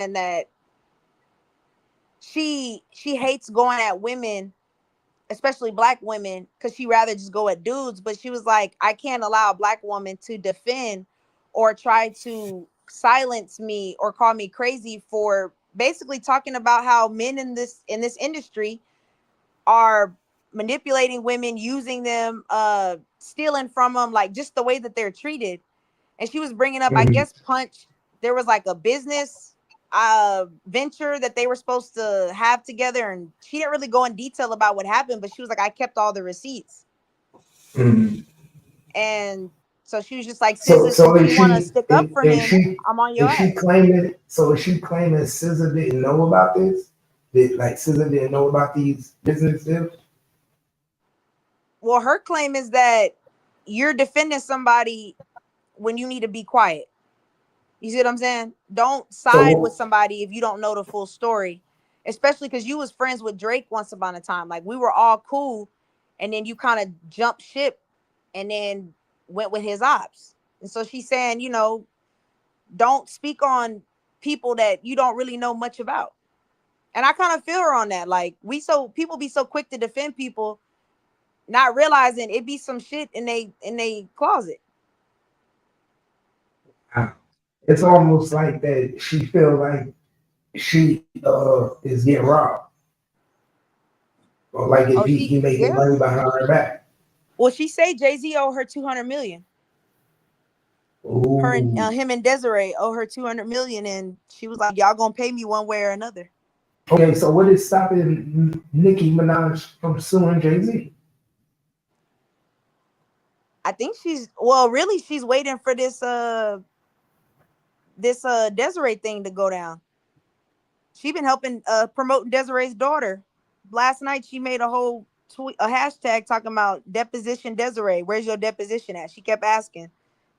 that she hates going at women, especially black women, because she rather just go at dudes. But she was like, I can't allow a black woman to defend or try to silence me or call me crazy for basically talking about how men in this industry are manipulating women, using them, stealing from them, like just the way that they're treated. And she was bringing up, I Mhm. guess, Punch. There was like a business venture that they were supposed to have together, and she didn't really go in detail about what happened, but she was like, I kept all the receipts. Mhm. And so she was just like, So SZA, so since you want to stick up for is him, she I'm on your is she ass. claiming so is she claiming SZA didn't know about this? That like SZA didn't know about these business deals? Well, her claim is that you're defending somebody when you need to be quiet. You see what I'm saying? Don't side with So somebody if you don't know the full story, especially because you was friends with Drake once upon a time. Like we were all cool, and then you kind of jumped ship, and then went with his ops. And so she's saying, don't speak on people that you don't really know much about. And I kind of feel her on that. Like people be so quick to defend people, not realizing it be some shit in they closet. it's almost like that she feel like she is getting robbed. Or like if Oh, he making yeah. money behind her back. Well, she say Jay-Z owe her 200 million. Her and Ooh. him and Desiree owe her 200 million, and she was like, y'all gonna pay me one way or another. Okay, so what is stopping Nicki Minaj from suing Jay-Z? I think really she's waiting for this Desiree thing to go down. She been helping promoting Desiree's daughter. Last night she made a whole tweet, a hashtag talking about deposition Desiree. Where's your deposition at? She kept asking,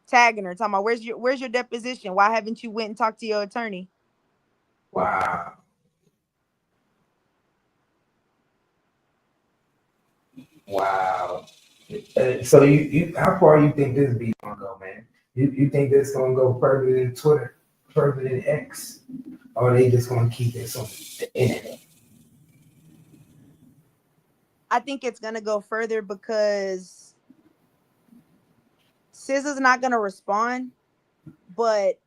tagging her, talking about where's your deposition? Why haven't you went and talked to your attorney? Wow. Wow. So you how far you think this be gonna go, man? You think this gonna go further than Twitter, further than X, or they just gonna keep this on the internet? I think it's gonna go further because SZA's not gonna respond, but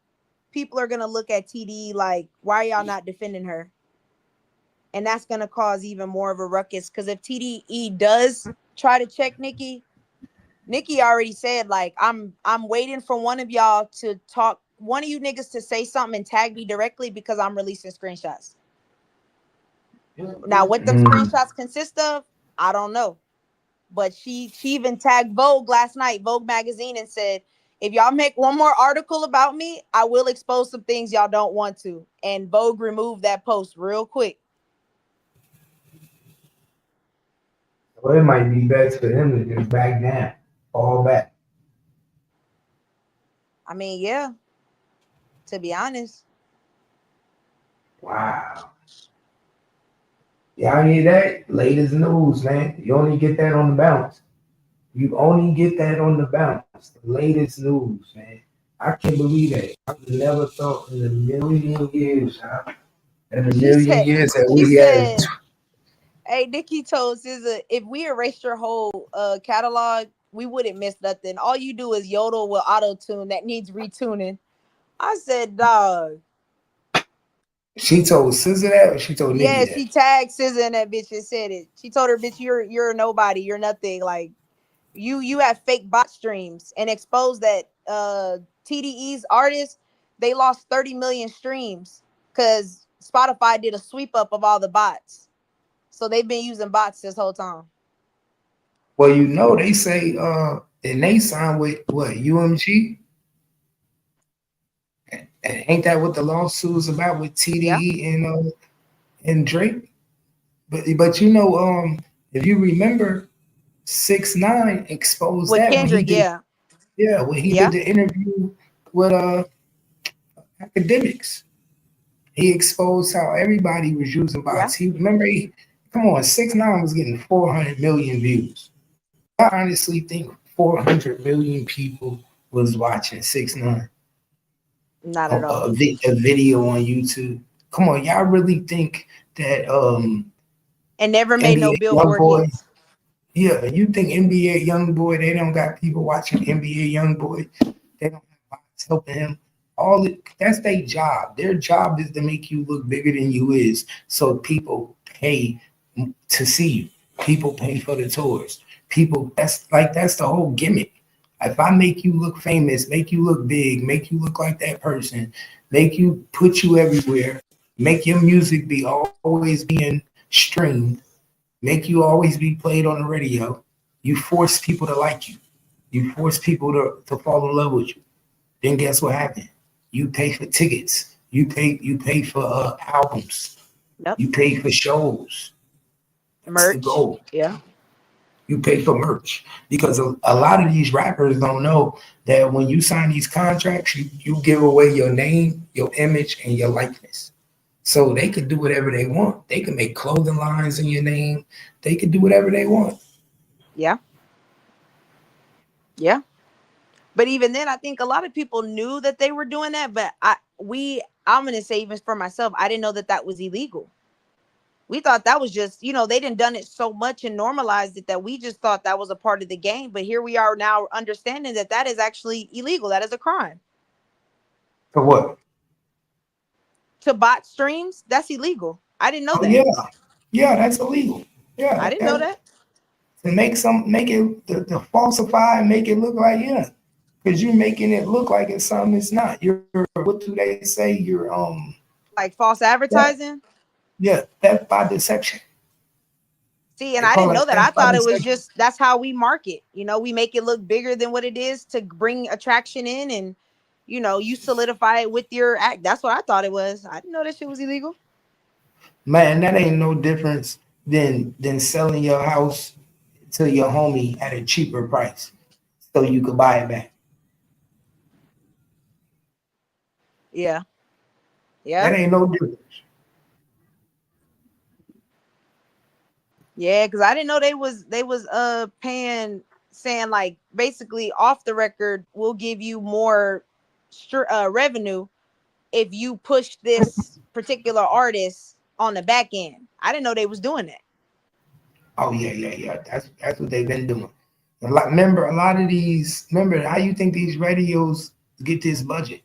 people are gonna look at TD like, why are y'all not defending her? And that's gonna cause even more of a ruckus. Because if TDE does try to check Nicki already said, like, I'm waiting for one of y'all to talk, one of you niggas to say something and tag me directly because I'm releasing screenshots. Now, what them Mm. screenshots consist of, I don't know. But she even tagged Vogue last night, Vogue magazine, and said, if y'all make one more article about me, I will expose some things y'all don't want to. And Vogue removed that post real quick. Well, it might be best for him to just back down, fall back. I mean, yeah, to be honest. Wow. Y'all hear that? Latest news, man. You only get that on the bounce. You only get that on the bounce. The latest news, man. I can't believe that. I would never thought in a million years, huh? In a She million said, years that she we had. said, hey, Nikki told SZA, if we erased your whole catalog, we wouldn't miss nothing. All you do is yodel with auto tune that needs retuning. I said, dog. She told SZA that, or she told Nicki Yeah, that? she tagged SZA and that bitch and said it. She told her, bitch, you're a nobody, you're nothing. Like you have fake bot streams, and exposed that TDE's artists, they lost 30 million streams because Spotify did a sweep up of all the bots. So they've been using bots this whole time. Well, they say, and they signed with what UMG. Ain't that what the lawsuit was about with Yeah. TDE and Drake? But if you remember, 6ix9ine exposed With that when he Kendrick, did, yeah. yeah, when he did Yeah. the interview with academics. He exposed how everybody was using Yeah. bots. Come on, 6ix9ine was getting 400 million views. I honestly think 400 million people was watching 6ix9ine. Not at all. a video on YouTube. Come on, y'all really think that And never made no NBA young Billboard boy? hits. Yeah, you think NBA young boy? They don't got people watching NBA young boy. They don't have bots helping him. That's their job. Their job is to make you look bigger than you is, so people pay to see you. People pay for the tours. People, that's the whole gimmick. If I make you look famous, make you look big, make you look like that person, make you put you everywhere, make your music be always being streamed, make you always be played on the radio, you force people to like you. You force people to fall in love with you. Then guess what happened? You pay for tickets. You pay for albums. Yep. You pay for shows. That's the Merch. goal. Yeah. You pay for merch because a lot of these rappers don't know that when you sign these contracts, you give away your name, your image, and your likeness. So they could do whatever they want. They can make clothing lines in your name. They could do whatever they want. Yeah. Yeah. But even then, I think a lot of people knew that they were doing that. But I'm gonna say even for myself, I didn't know that that was illegal. We thought that was just, they didn't done it so much and normalized it that we just thought that was a part of the game. But here we are now understanding that that is actually illegal. That is a crime. For what? To bot streams, that's illegal. I didn't know Oh that. yeah, yeah, that's illegal. Yeah, I didn't know that. to make it to falsify and make it look like yeah, because you're making it look like it's something it's not. You're what do they say? You're Like false yeah, advertising. yeah, theft by deception. See, and They I call didn't know it that. I theft by thought it was deception. just that's how we market. We make it look bigger than what it is to bring attraction in, and you solidify it with your act. That's what I thought it was. I didn't know that shit was illegal. Man, that ain't no difference than selling your house to your homie at a cheaper price so you could buy it back. Yeah, That yeah, ain't no difference. yeah. Because I didn't know they was paying, saying like basically off the record, we'll give you more revenue if you push this particular artist on the back end. I didn't know they was doing that. Oh yeah, yeah, yeah. That's what they've been doing. Remember a lot of these. Remember how you think these radios get this budget?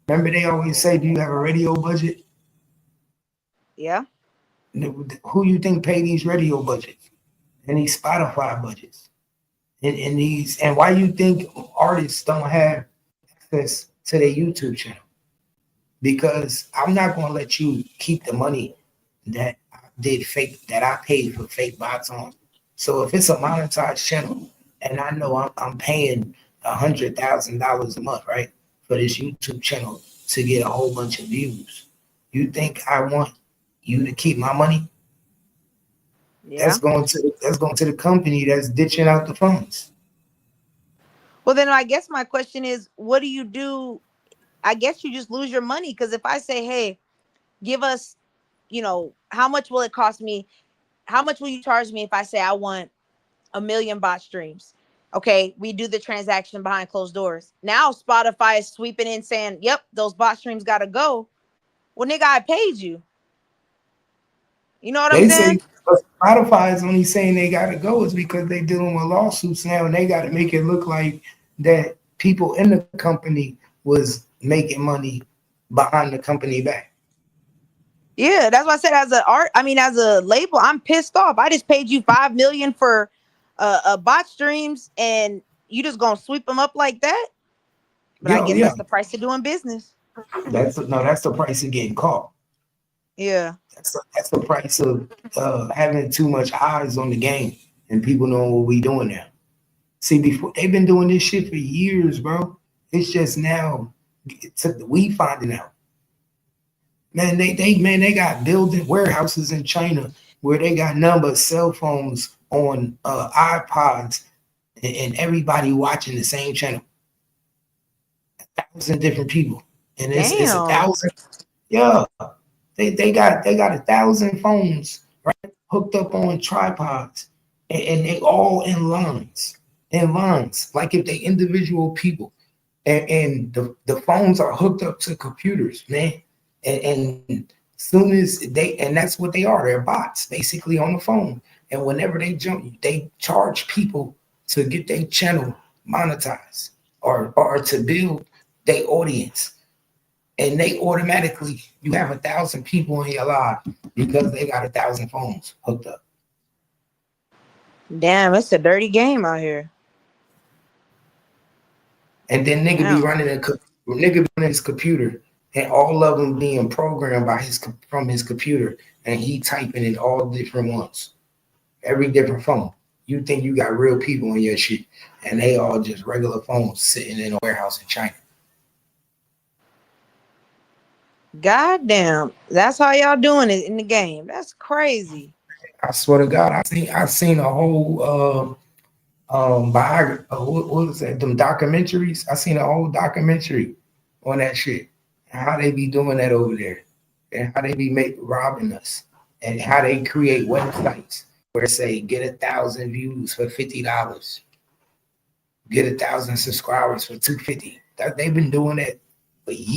Remember they always say, "Do you have a radio budget?" Yeah, Who you think pay these radio budgets and these Spotify budgets and these and why you think artists don't have access to their YouTube channel? Because I'm not going to let you keep the money that I did fake that I paid for fake bots on. So if it's a monetized channel and I know I'm paying $100,000 a month, right, for this YouTube channel to get a whole bunch of views, you think I want you to keep my money? yeah. That's going to the company that's ditching out the funds. Well, then I guess my question is, what do you do? I guess you just lose your money because if I say, hey, give us, how much will it cost me? How much will you charge me if I say I want a million bot streams? Okay, we do the transaction behind closed doors. Now Spotify is sweeping in saying, yep, those bot streams got to go. Well, nigga, I paid you. You know what I'm They say saying? Spotify is only saying they got to go is because they're dealing with lawsuits now, and they got to make it look like that people in the company was making money behind the company back. Yeah, that's what I said. As a label, I'm pissed off. I just paid you 5 million for bot streams, and you just gonna sweep them up like that? But I Yo, guess yeah, that's the price of doing business. that's the price of getting caught. Yeah, That's the price of having too much eyes on the game and people knowing what we doing now. See, before they've been doing this shit for years, bro. It's just now we finding out. Man, they got building warehouses in China where they got number of cell phones on iPods and everybody watching the same channel. 1,000 different people, and it's a damn, thousand. Yeah, they got 1,000 phones right hooked up on tripods, and they all in lines, like if they individual people. and the phones are hooked up to computers, man. And soon as and that's what they are. They're bots basically on the phone. And whenever they jump, they charge people to get their channel monetized or to build their audience. And they automatically, you have 1,000 people in your live because they got 1,000 phones hooked up. Damn, it's a dirty game out here. And then nigga be Damn. running nigga be running his computer, and all of them being programmed by from his computer, and he typing in all different ones, every different phone. You think you got real people in your shit, and they all just regular phones sitting in a warehouse in China. God damn. That's how y'all doing it in the game. That's crazy. I swear to God, I seen a whole biography. What was that? Them documentaries. I seen a whole documentary on that shit. And how they be doing that over there, and how they be robbing us, and how they create websites where say get 1,000 views for $50, get 1,000 subscribers for $250. They've been doing that for years.